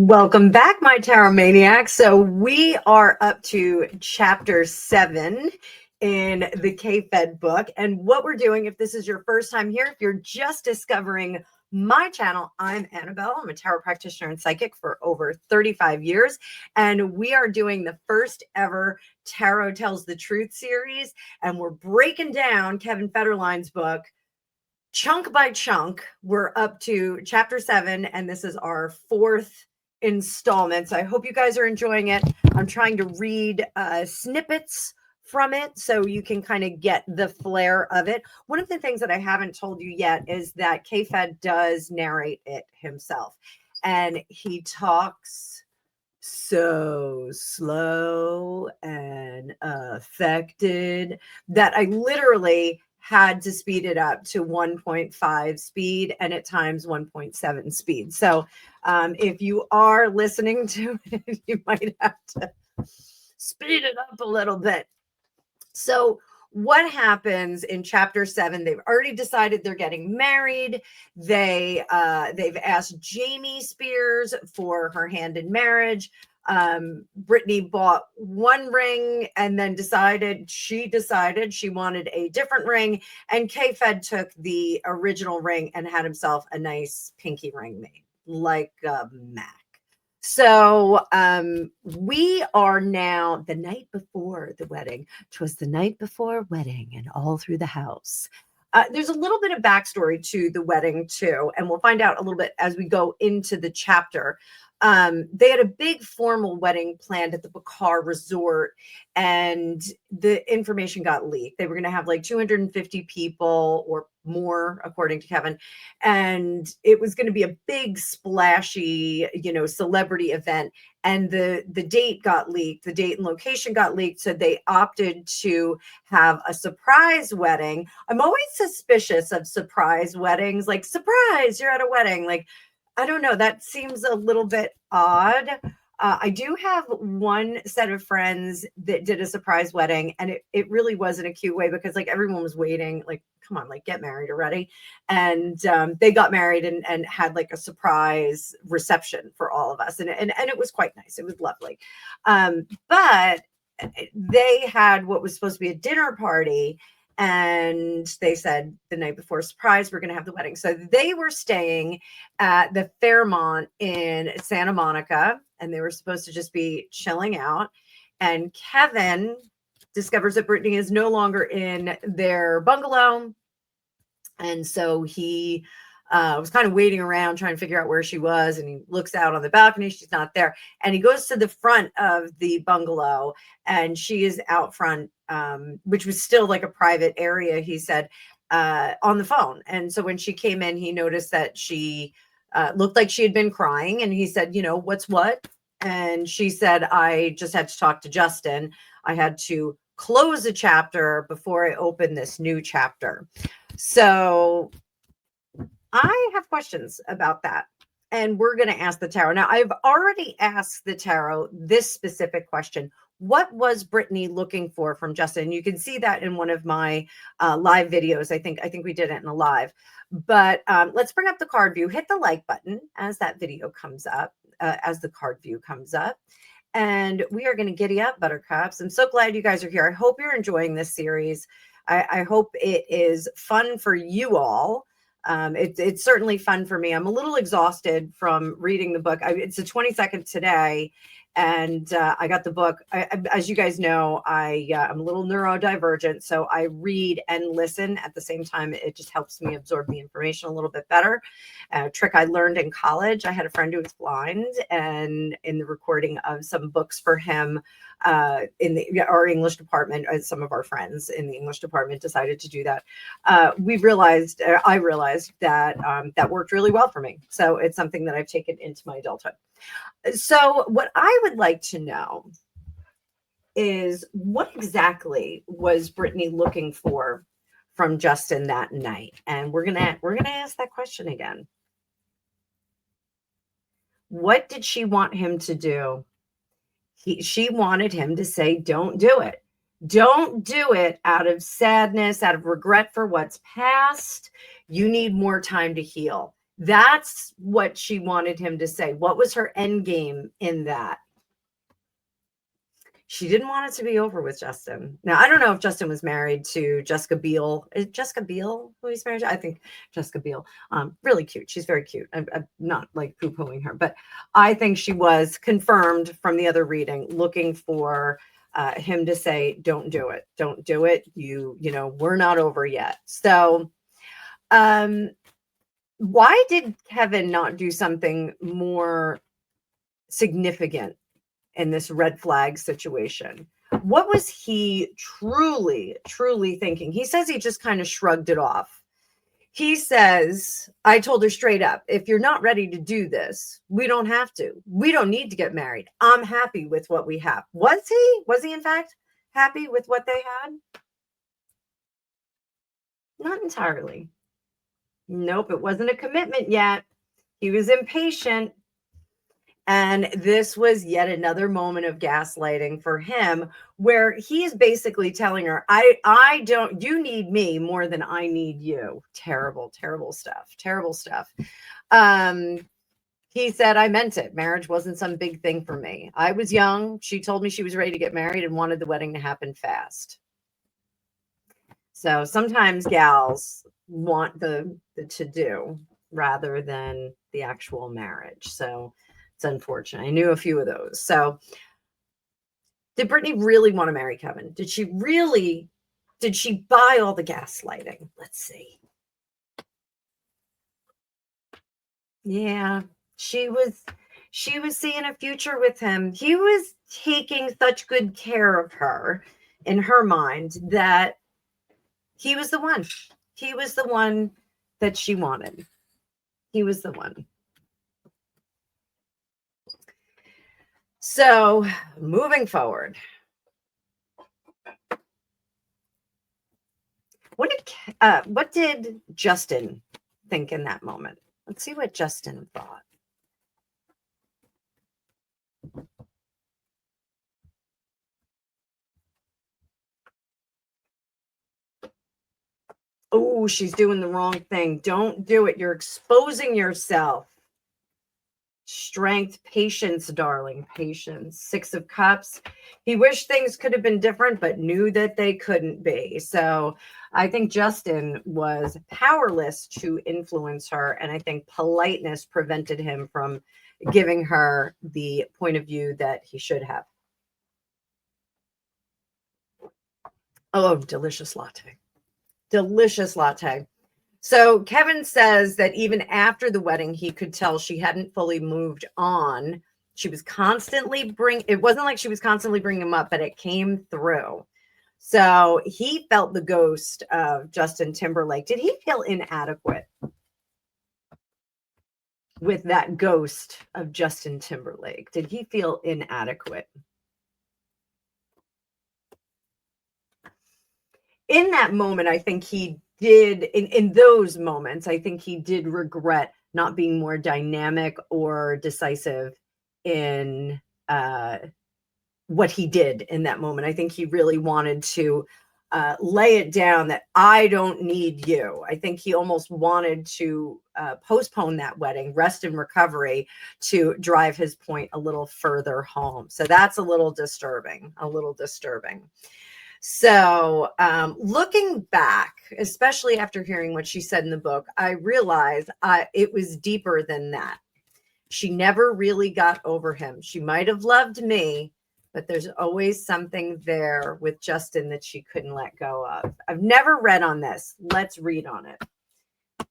Welcome back, my Tarot Maniacs. So we are up to chapter 7 in the K-Fed book. And what we're doing, if this is your first time here, if you're just discovering my channel, I'm Annabelle. I'm a tarot practitioner and psychic for over 35 years. And we are doing the first ever Tarot Tells the Truth series. And we're breaking down Kevin Federline's book, chunk by chunk. We're up to chapter 7, and this is our 4th installment. So I hope you guys are enjoying it. I'm trying to read snippets from it so you can kind of get the flair of it. One of the things that I haven't told you yet is that K-Fed does narrate it himself, and he talks so slow and affected that I literally had to speed it up to 1.5 speed and at times 1.7 speed. So if you are listening to it, you might have to speed it up a little bit. So what happens in chapter 7? They've already decided they're getting married. They've asked Jamie Spears for her hand in marriage. Britney bought one ring and then decided she wanted a different ring, and K-Fed took the original ring and had himself a nice pinky ring made like a Mac. So we are now the night before the wedding. 'Twas the night before wedding, and all through the house. There's a little bit of backstory to the wedding too, and we'll find out a little bit as we go into the chapter. They had a big formal wedding planned at the Bakar Resort, and the information got leaked. They were going to have like 250 people or more, according to Kevin, and it was going to be a big splashy, celebrity event. And the date got leaked, the date and location got leaked, so they opted to have a surprise wedding. I'm always suspicious of surprise weddings, like, surprise, you're at a wedding. Like, I don't know. That seems a little bit odd. I do have one set of friends that did a surprise wedding, and it really was in a cute way because like everyone was waiting, like, come on, like, get married already. And they got married and had like a surprise reception for all of us. And it was quite nice. It was lovely. But they had what was supposed to be a dinner party. And they said the night before, surprise, we're going to have the wedding. So they were staying at the Fairmont in Santa Monica, and they were supposed to just be chilling out. And Kevin discovers that Britney is no longer in their bungalow. And so he was kind of waiting around trying to figure out where she was. And he looks out on the balcony. She's not there. And he goes to the front of the bungalow, and she is out front, which was still like a private area, he said, on the phone. And so when she came in, he noticed that she looked like she had been crying. And he said, what's what? And she said, I just had to talk to Justin. I had to close a chapter before I open this new chapter. So I have questions about that, and we're going to ask the tarot. Now, I've already asked the tarot this specific question. What was Britney looking for from Justin? You can see that in one of my live videos. I think we did it in a live. But let's bring up the card view. Hit the like button as that video comes up, as the card view comes up. And we are going to giddy up, buttercups. I'm so glad you guys are here. I hope you're enjoying this series. I hope it is fun for you all. It's certainly fun for me. I'm a little exhausted from reading the book. It's the 22nd today, and I got the book. As you guys know, I'm a little neurodivergent, so I read and listen at the same time. It just helps me absorb the information a little bit better. A trick I learned in college. I had a friend who was blind, and in the recording of some books for him, in our English department, some of our friends in the English department decided to do that. I realized that that worked really well for me. So it's something that I've taken into my adulthood. So what I would like to know is, what exactly was Britney looking for from Justin that night? And we're gonna ask that question again. What did she want him to do? She wanted him to say, don't do it. Don't do it out of sadness, out of regret for what's past. You need more time to heal. That's what she wanted him to say. What was her end game in that? She didn't want it to be over with Justin. Now, I don't know if Justin was married to Jessica Biel. Is Jessica Biel who he's married to? I think Jessica Biel. Really cute. She's very cute. I'm not like poo-pooing her, but I think she was confirmed from the other reading, looking for him to say, don't do it. Don't do it. You know, we're not over yet. So why did Kevin not do something more significant in this red flag situation? What was he truly thinking? He says he just kind of shrugged it off. He says, I told her straight up, if you're not ready to do this, we don't have to. We don't need to get married. I'm happy with what we have. Was he? Was he in fact happy with what they had? Not entirely. Nope, it wasn't a commitment yet. He was impatient. And this was yet another moment of gaslighting for him, where he's basically telling her, I don't, you need me more than I need you. Terrible, terrible stuff. Terrible stuff. He said, I meant it. Marriage wasn't some big thing for me. I was young. She told me she was ready to get married and wanted the wedding to happen fast. So sometimes gals want the to-do rather than the actual marriage. So it's unfortunate. I knew a few of those. So did Britney really want to marry Kevin? Did she buy all the gaslighting? Let's see. Yeah, she was seeing a future with him. He was taking such good care of her in her mind that he was the one. He was the one that she wanted. He was the one. So moving forward, what did Justin think in that moment? Let's see what Justin thought. Oh, she's doing the wrong thing. Don't do it. You're exposing yourself. Strength, patience, darling, patience. 6 of Cups. He wished things could have been different, but knew that they couldn't be. So I think Justin was powerless to influence her. And I think politeness prevented him from giving her the point of view that he should have. Oh, delicious latte. Delicious latte. So Kevin says that even after the wedding, he could tell she hadn't fully moved on. She was constantly it wasn't like she was constantly bringing him up, but it came through. So he felt the ghost of Justin Timberlake. Did he feel inadequate with that ghost of Justin Timberlake? Did he feel inadequate? In that moment, I think he did, in those moments, I think he did regret not being more dynamic or decisive in what he did in that moment. I think he really wanted to lay it down that I don't need you. I think he almost wanted to postpone that wedding, rest and recovery, to drive his point a little further home. So that's a little disturbing, So looking back, especially after hearing what she said in the book, I realized it was deeper than that. She never really got over him. She might have loved me, but there's always something there with Justin that she couldn't let go of. I've never read on this. Let's read on it.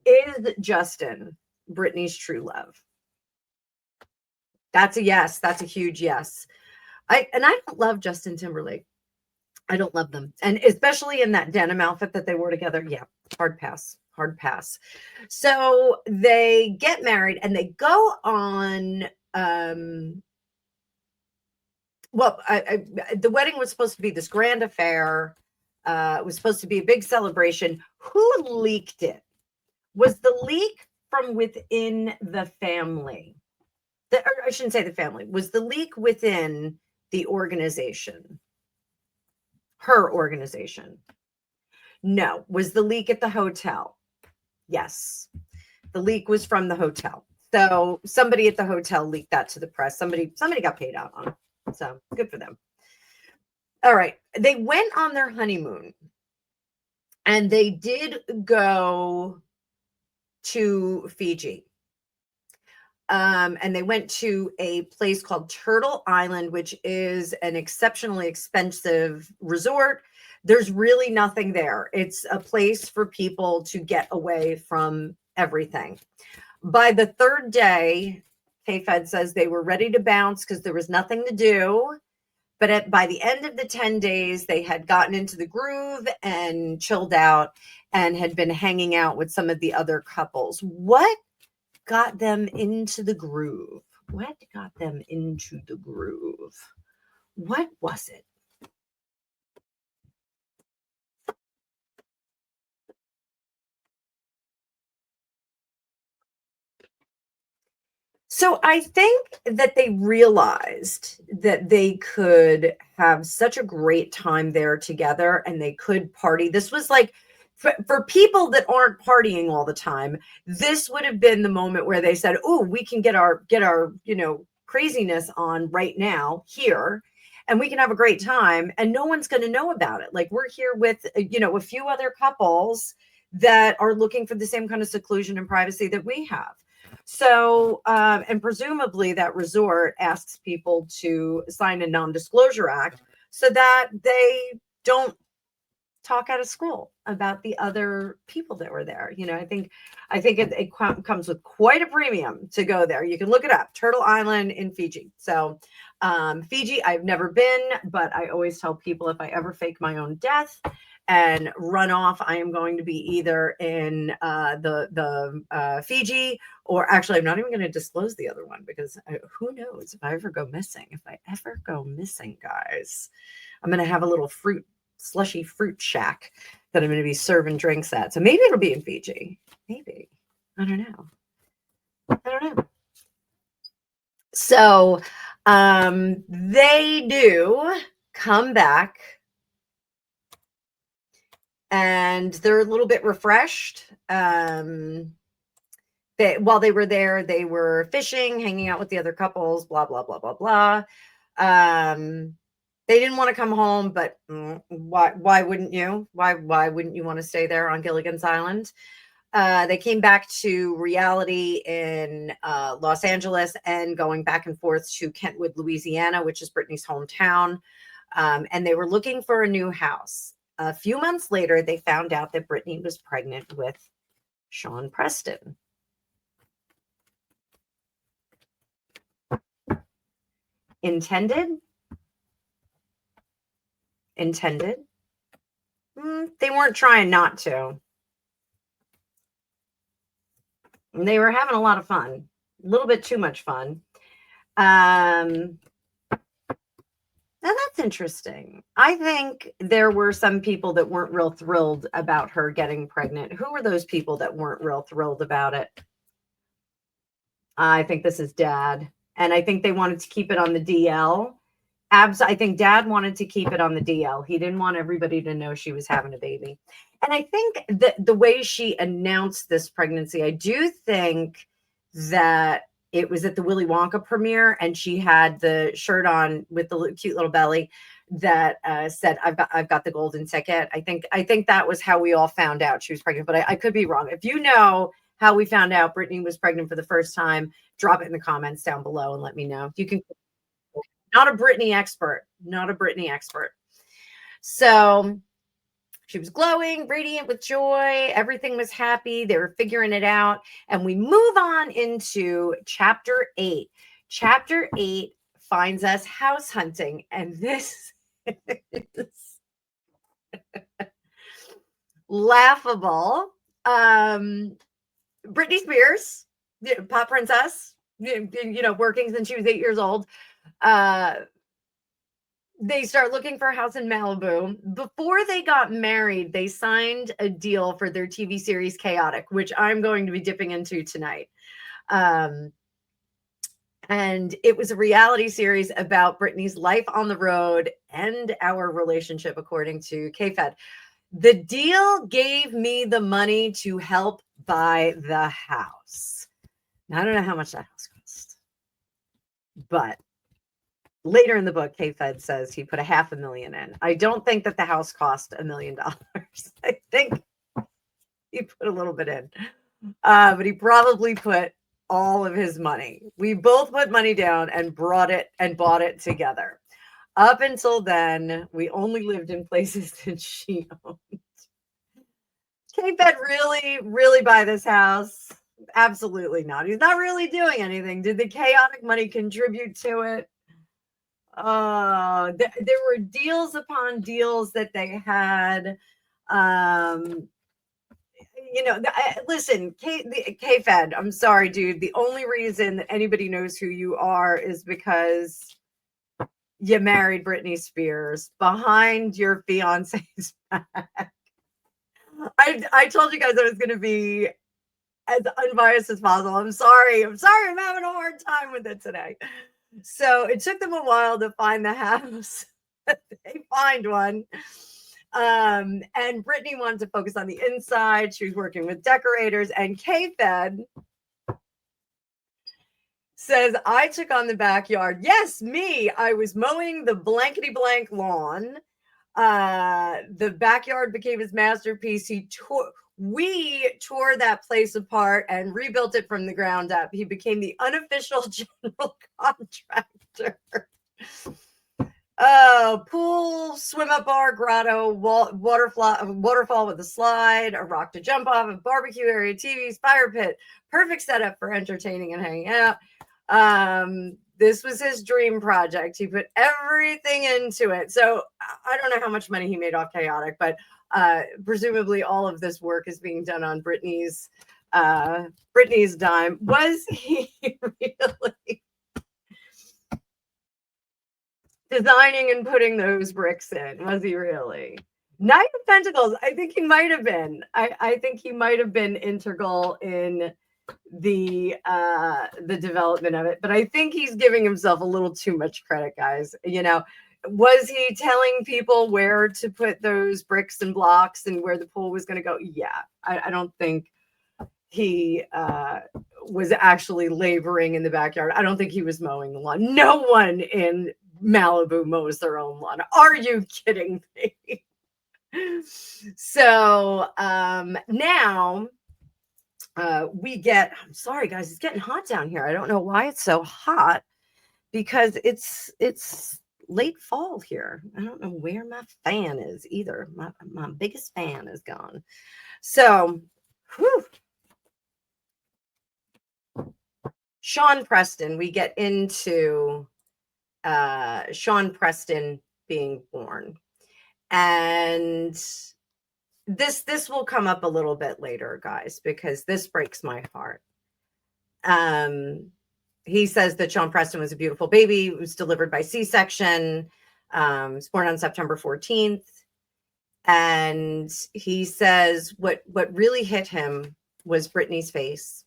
Is Justin Britney's true love? That's a yes. That's a huge yes. I don't love Justin Timberlake. I don't love them. And especially in that denim outfit that they wore together. Yeah, hard pass. So they get married and they go on. The wedding was supposed to be this grand affair. It was supposed to be a big celebration. Who leaked it? Was the leak from within the family? Or I shouldn't say the family. Was the leak within the organization? Her organization? No. Was the leak at the hotel? Yes. The leak was from the hotel. So somebody at the hotel leaked that to the press. Somebody got paid out on it. So good for them. All right. They went on their honeymoon and they did go to Fiji. And they went to a place called Turtle Island, which is an exceptionally expensive resort. There's really nothing there. It's a place for people to get away from everything. By the third day, K-Fed says they were ready to bounce because there was nothing to do. But by the end of the 10 days, they had gotten into the groove and chilled out and had been hanging out with some of the other couples. What got them into the groove? What got them into the groove? What was it? So I think that they realized that they could have such a great time there together and they could party. This was like for people that aren't partying all the time, this would have been the moment where they said, "Oh, we can get our craziness on right now here and we can have a great time and no one's going to know about it. Like we're here with a few other couples that are looking for the same kind of seclusion and privacy that we have." So, and presumably that resort asks people to sign a non-disclosure act so that they don't talk out of school about the other people that were there. I think it comes with quite a premium to go there. You can look it up, Turtle Island in Fiji. So, Fiji, I've never been, but I always tell people if I ever fake my own death and run off, I am going to be either in the Fiji, or actually, I'm not even going to disclose the other one because who knows if I ever go missing. If I ever go missing, guys, I'm going to have a little slushy fruit shack that I'm going to be serving drinks at. So maybe it'll be in Fiji. Maybe. I don't know. So they do come back and they're a little bit refreshed. While they were there, they were fishing, hanging out with the other couples, blah, blah, blah, blah, blah. They didn't want to come home, but why wouldn't you? Why wouldn't you want to stay there on Gilligan's Island? They came back to reality in Los Angeles and going back and forth to Kentwood, Louisiana, which is Britney's hometown. And they were looking for a new house. A few months later, they found out that Britney was pregnant with Sean Preston. Intended? They weren't trying not to. They were having a lot of fun, a little bit too much fun. Now that's interesting. I think there were some people that weren't real thrilled about her getting pregnant. Who were those people that weren't real thrilled about it? I think this is Dad. And I think they wanted to keep it on the DL. I think Dad wanted to keep it on the DL. He didn't want everybody to know she was having a baby. And I think that the way she announced this pregnancy, I do think that it was at the Willy Wonka premiere and she had the shirt on with the cute little belly that said, I've got the golden ticket. I think that was how we all found out she was pregnant, but I could be wrong. If you know how we found out Britney was pregnant for the first time, drop it in the comments down below and let me know. You can. Not a Britney expert. So she was glowing, radiant with joy. Everything was happy. They were figuring it out. And we move on into chapter 8. Chapter 8 finds us house hunting. And this is laughable. Britney Spears, pop princess, working since she was 8 years old. They start looking for a house in Malibu. Before they got married, they signed a deal for their TV series Chaotic, which I'm going to be dipping into tonight. And it was a reality series about Britney's life on the road and our relationship, according to K-Fed. The deal gave me the money to help buy the house. Now, I don't know how much that house cost, but later in the book, K-Fed says he put $500,000 in. I don't think that the house cost $1 million. I think he put a little bit in, but he probably put all of his money. We both put money down and bought it together. Up until then, we only lived in places that she owned. K-Fed really buy this house? Absolutely not. He's not really doing anything. Did the chaotic money contribute to it? There were deals upon deals that they had. Listen, K-Fed, I'm sorry, dude. The only reason that anybody knows who you are is because you married Britney Spears behind your fiance's back. I told you guys I was going to be as unbiased as possible. I'm sorry. I'm having a hard time with it today. So it took them a while to find the house. They find one. And Britney wanted to focus on the inside. She was working with decorators, and K-Fed says, I took on the backyard. Yes, me. I was mowing the blankety blank lawn. The backyard became his masterpiece. We tore that place apart and rebuilt it from the ground up. He became the unofficial general contractor. Pool, swim up bar, grotto, waterfall with a slide, a rock to jump off, a barbecue area, TVs, fire pit. Perfect setup for entertaining and hanging out. This was his dream project. He put everything into it. So I don't know how much money he made off Chaotic, but presumably all of this work is being done on Britney's dime. Was he really designing and putting those bricks in? Was he really? Knight of Pentacles. I think he might have been. I think he might have been integral in the development of it, but I think he's giving himself a little too much credit, guys. Was he telling people where to put those bricks and blocks and where the pool was going to go? Yeah, I don't think he was actually laboring in the backyard. I don't think he was mowing the lawn. No one in Malibu mows their own lawn. Are you kidding me? So now I'm sorry guys, it's getting hot down here. I don't know why it's so hot, because it's late fall here. I don't know where my fan is either. My biggest fan is gone. So Sean Preston, we get into Sean Preston being born, and this will come up a little bit later, guys, because this breaks my heart. He says that Sean Preston was a beautiful baby. It was delivered by C-section. Was born on September 14th. And he says what really hit him was Britney's face.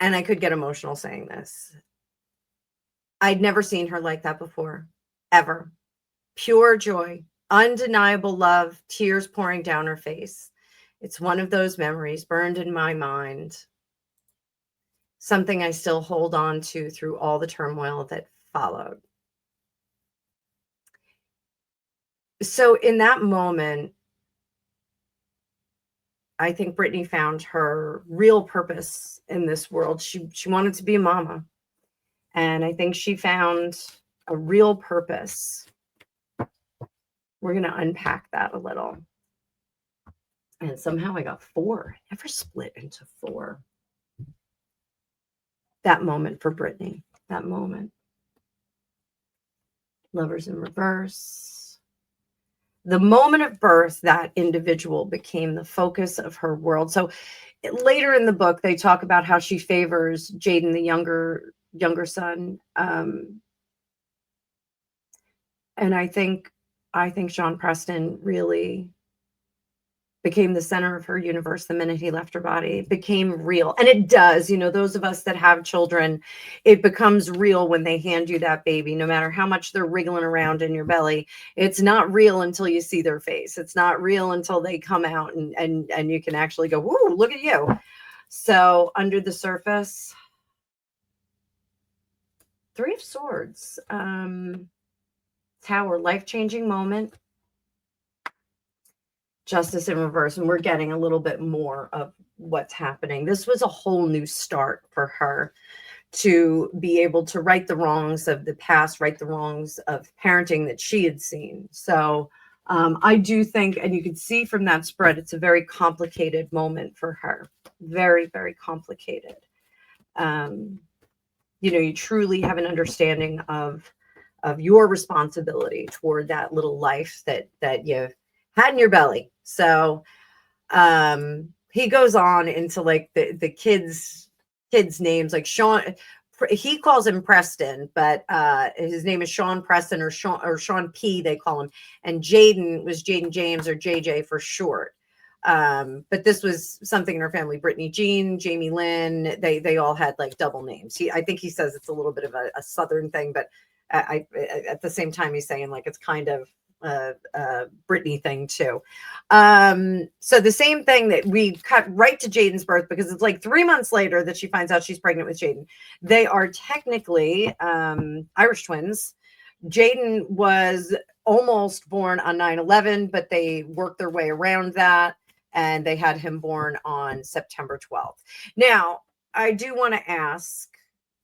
And I could get emotional saying this. I'd never seen her like that before, ever. Pure joy. Undeniable love, tears pouring down her face. It's one of those memories burned in my mind. Something I still hold on to through all the turmoil that followed. So in that moment, I think Britney found her real purpose in this world. She wanted to be a mama. And I think she found a real purpose. We're going to unpack that a little. And somehow I got 4. I never split into 4. That moment for Britney. That moment. Lovers in reverse. The moment of birth, that individual became the focus of her world. So later in the book, they talk about how she favors Jaden, the younger son. And I think Sean Preston really became the center of her universe the minute he left her body. It became real. And it does, those of us that have children, it becomes real when they hand you that baby, no matter how much they're wriggling around in your belly. It's not real until you see their face. It's not real until they come out and you can actually go, woo, look at you. So under the surface, Three of Swords, Tower, life-changing moment, Justice in reverse, and we're getting a little bit more of what's happening. This was a whole new start for her to be able to right the wrongs of the past, right the wrongs of parenting that she had seen. So I do think, and you can see from that spread, it's a very complicated moment for her. Very, very complicated. You truly have an understanding of your responsibility toward that little life that you had in your belly. So he goes on into like the kids names, like Sean, he calls him Preston, but his name is Sean Preston or Sean P, they call him. And Jaden was Jaden James or JJ for short. But this was something in her family. Brittany Jean, Jamie Lynn, they all had like double names. I think he says it's a little bit of a Southern thing, but I at the same time he's saying like it's kind of Britney thing too. So the same thing that we cut right to Jaden's birth, because it's like 3 months later that she finds out she's pregnant with Jaden. They are technically Irish twins. Jaden was almost born on 9/11, but they worked their way around that, and they had him born on September 12th. Now, I do want to ask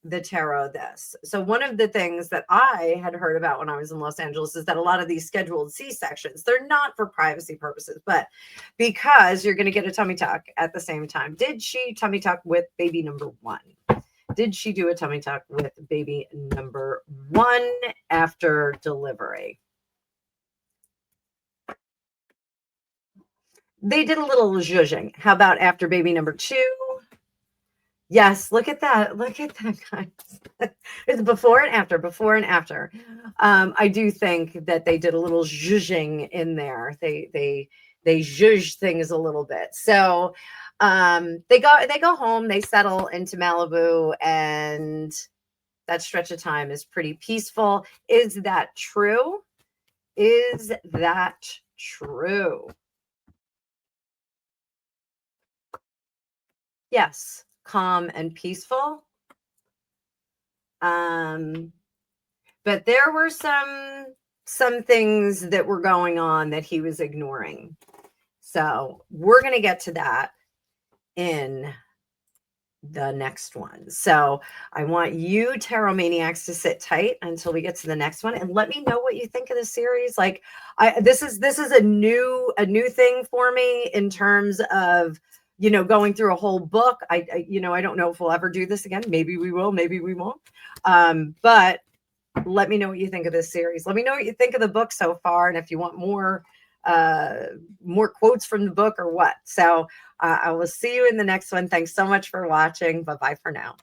the tarot this. So one of the things that I had heard about when I was in Los Angeles is that a lot of these scheduled C-sections, they're not for privacy purposes, but because you're going to get a tummy tuck at the same time. Did she tummy tuck with baby number 1? Did she do a tummy tuck with baby number 1 after delivery? They did a little zhuzhing. How about after baby number 2? Yes, look at that. Look at that, guys. It's before and after, before and after. I do think that they did a little zhuzhing in there. They zhuzh things a little bit. So they go home, they settle into Malibu, and that stretch of time is pretty peaceful. Is that true? Is that true? Yes. Calm and peaceful. But there were some things that were going on that he was ignoring. So we're going to get to that in the next one. So I want you tarot maniacs to sit tight until we get to the next one, and let me know what you think of the series. Like this is a new thing for me in terms of going through a whole book. I don't know if we'll ever do this again. Maybe we will, maybe we won't. But let me know what you think of this series. Let me know what you think of the book so far, and if you want more quotes from the book or what. So I will see you in the next one. Thanks so much for watching. Bye-bye for now.